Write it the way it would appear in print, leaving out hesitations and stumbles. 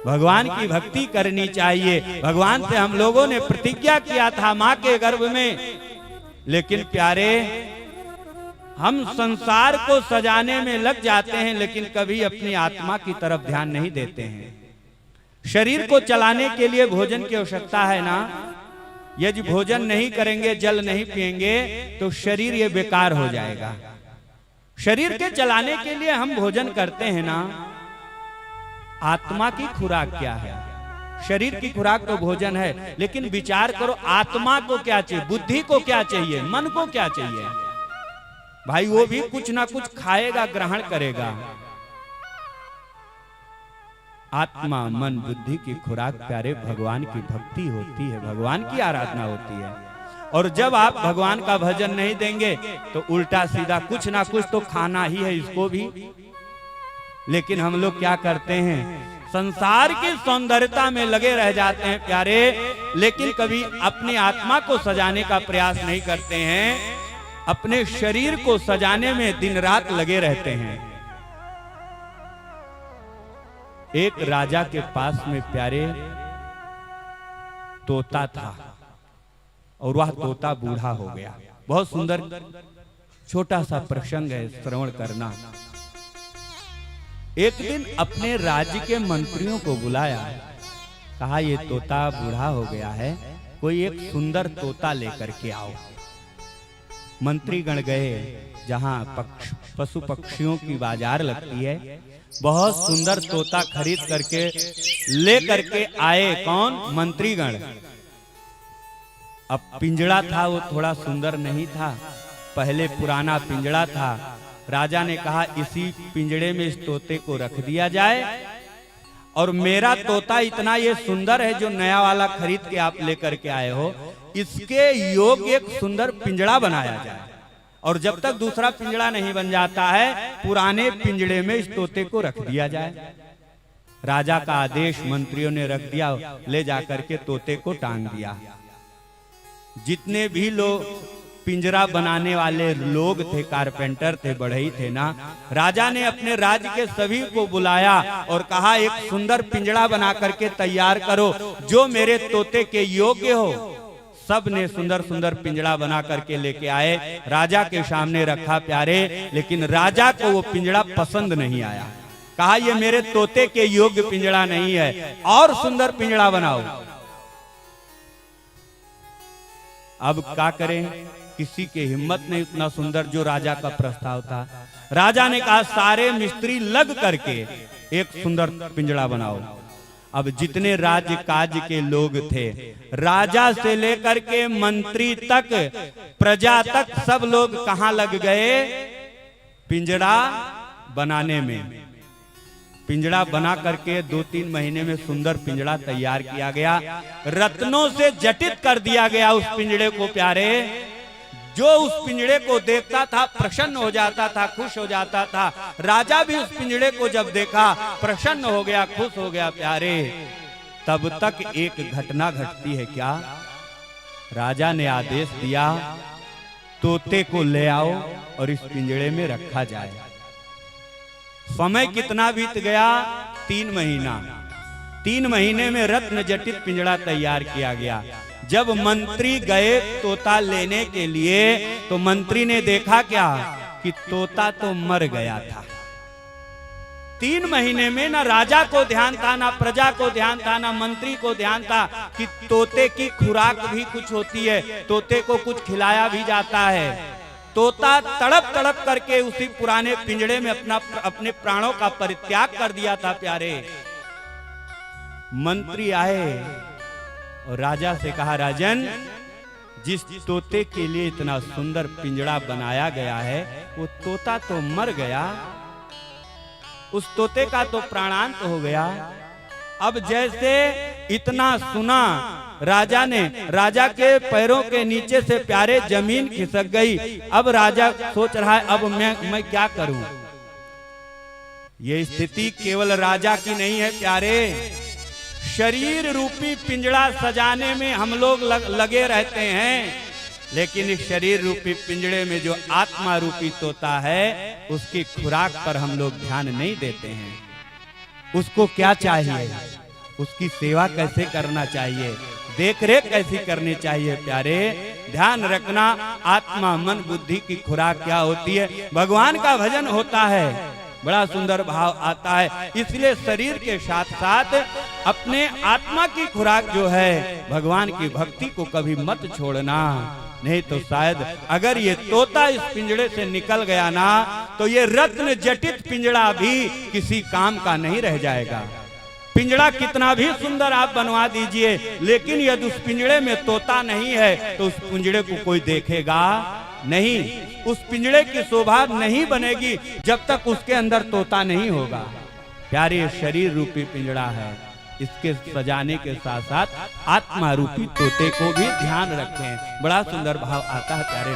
भगवान की भक्ति करनी चाहिए। भगवान से हम लोगों ने प्रतिज्ञा किया था मां के गर्भ में, लेकिन प्यारे हम संसार को सजाने में लग जाते हैं, लेकिन कभी अपनी आत्मा की तरफ ध्यान नहीं देते हैं। शरीर को चलाने के लिए भोजन की आवश्यकता है ना। यदि भोजन नहीं करेंगे, जल नहीं पिएंगे, तो शरीर ये बेकार हो जाएगा। शरीर के चलाने के लिए हम भोजन करते हैं ना। आत्मा की खुराक क्या है? शरीर की खुराक तो भोजन है, लेकिन विचार करो आत्मा को क्या चाहिए, बुद्धि को क्या चाहिए, मन को क्या चाहिए? भाई वो भी कुछ ना कुछ खाएगा, ग्रहण करेगा। आत्मा मन बुद्धि की खुराक प्यारे भगवान की भक्ति होती है, भगवान की आराधना होती है। और जब आप भगवान का भजन नहीं देंगे तो उल्टा सीधा कुछ ना कुछ तो खाना ही है इसको भी। लेकिन हम लोग क्या करते हैं, संसार की सौंदर्यता में लगे रह जाते हैं प्यारे, लेकिन कभी अपनी आत्मा को सजाने का प्रयास नहीं करते हैं। अपने शरीर को सजाने में दिन रात लगे रहते हैं। एक राजा के पास में प्यारे तोता था, और वह तोता बूढ़ा हो गया। बहुत सुंदर छोटा सा प्रसंग है, श्रवण करना। एक दिन अपने राज्य के मंत्रियों को बुलाया, कहा ये तोता बूढ़ा हो गया है, कोई एक सुंदर तोता लेकर के आओ। मंत्रीगण गए जहां पशु पक्षियों की बाजार लगती है, बहुत सुंदर तोता खरीद करके ले करके आए। कौन? मंत्रीगण। अब पिंजड़ा था वो थोड़ा सुंदर नहीं था, पहले पुराना पिंजड़ा था। राजा ने कहा इसी पिंजड़े में इस तोते को रख दिया जाए, और मेरा तोता इतना ये सुंदर है जो नया वाला खरीद के आप लेकर के आए हो, इसके योग्य एक सुंदर पिंजड़ा बनाया जाए। और जब तक दूसरा पिंजड़ा नहीं बन जाता है, पुराने पिंजड़े में इस तोते को रख दिया जाए। राजा का आदेश, मंत्रियों ने रख दिया, ले जाकर के तोते को टांग दिया। जितने भी लोग पिंजरा बनाने वाले लोग थे, कारपेंटर थे, बढ़ई थे ना, राजा ने अपने राज्य के सभी को बुलाया और कहा एक सुंदर पिंजरा बना करके तैयार करो जो मेरे तोते के योग्य हो। सब ने सुंदर सुंदर पिंजरा बना करके लेके आए, राजा के सामने रखा प्यारे, लेकिन राजा को वो पिंजरा पसंद नहीं आया। कहा ये मेरे तोते के योग्य पिंजरा नहीं है, और सुंदर पिंजरा बनाओ। अब क्या करें, किसी के हिम्मत नहीं उतना सुंदर जो राजा का प्रस्ताव था। राजा ने कहा सारे मिस्त्री लग करके एक सुंदर पिंजरा बनाओ। अब जितने राज्य काज के लोग थे, राजा से लेकर के मंत्री तक, प्रजा तक, सब लोग कहां लग गए? पिंजरा बनाने में। पिंजरा बना करके 2-3 महीने में सुंदर पिंजरा तैयार किया गया। रत्नों से जटित कर दिया गया उस पिंजरे को प्यारे। जो उस पिंजरे को देखता था प्रसन्न हो जाता था, खुश हो जाता था। राजा भी उस पिंजरे को जब देखा प्रसन्न हो गया, खुश हो गया प्यारे। तब तक एक घटना घटती है। क्या? राजा ने आदेश दिया तोते को ले आओ और इस पिंजरे में रखा जाए। समय कितना बीत गया? 3 महीना। 3 महीने में रत्न जटित पिंजरा तैयार किया गया। जब मंत्री गए तोता लेने के लिए, तो मंत्री ने देखा क्या कि तोता तो मर गया था। 3 महीने में ना राजा को ध्यान था, ना प्रजा को ध्यान था, ना मंत्री को ध्यान था कि तोते की खुराक भी कुछ होती है, तोते को कुछ खिलाया भी जाता है। तोता तड़प तड़प करके उसी पुराने पिंजड़े में अपने प्राणों का परित्याग कर दिया था प्यारे। मंत्री आए और राजा से कहा राजन, जिस तोते के लिए इतना सुंदर पिंजड़ा बनाया गया है वो तोता तो मर गया, उस तोते का तो प्राणांत हो गया। अब जैसे इतना सुना राजा ने, राजा के पैरों के नीचे से प्यारे जमीन खिसक गई। अब राजा सोच रहा है अब मैं क्या करूं। ये स्थिति केवल राजा की नहीं है प्यारे, शरीर रूपी पिंजड़ा सजाने में हम लोग लगे रहते हैं, लेकिन इस शरीर रूपी पिंजड़े में जो आत्मा रूपी तोता है उसकी खुराक पर हम लोग ध्यान नहीं देते हैं। उसको क्या चाहिए? उसकी सेवा कैसे करना चाहिए, देख रेख कैसी करनी चाहिए। प्यारे ध्यान रखना, आत्मा मन बुद्धि की खुराक क्या होती है, भगवान का भजन होता है, बड़ा सुंदर भाव आता है। इसलिए शरीर के साथ साथ अपने आत्मा की खुराक जो है भगवान की भक्ति को कभी मत छोड़ना, नहीं तो शायद अगर ये तोता इस पिंजड़े से निकल गया ना तो ये रत्न जटित पिंजड़ा भी किसी काम का नहीं रह जाएगा। पिंजड़ा कितना भी सुंदर आप बनवा दीजिए, लेकिन यदि उस पिंजड़े में तोता नहीं है तो उस पिंजड़े को कोई देखेगा नहीं, उस पिंजड़े की शोभा नहीं बनेगी जब तक उसके अंदर तोता नहीं होगा। प्यारे शरीर रूपी पिंजड़ा है, इसके सजाने के साथ साथ आत्मा रूपी तोते को भी ध्यान रखें। बड़ा सुंदर भाव आता है प्यारे।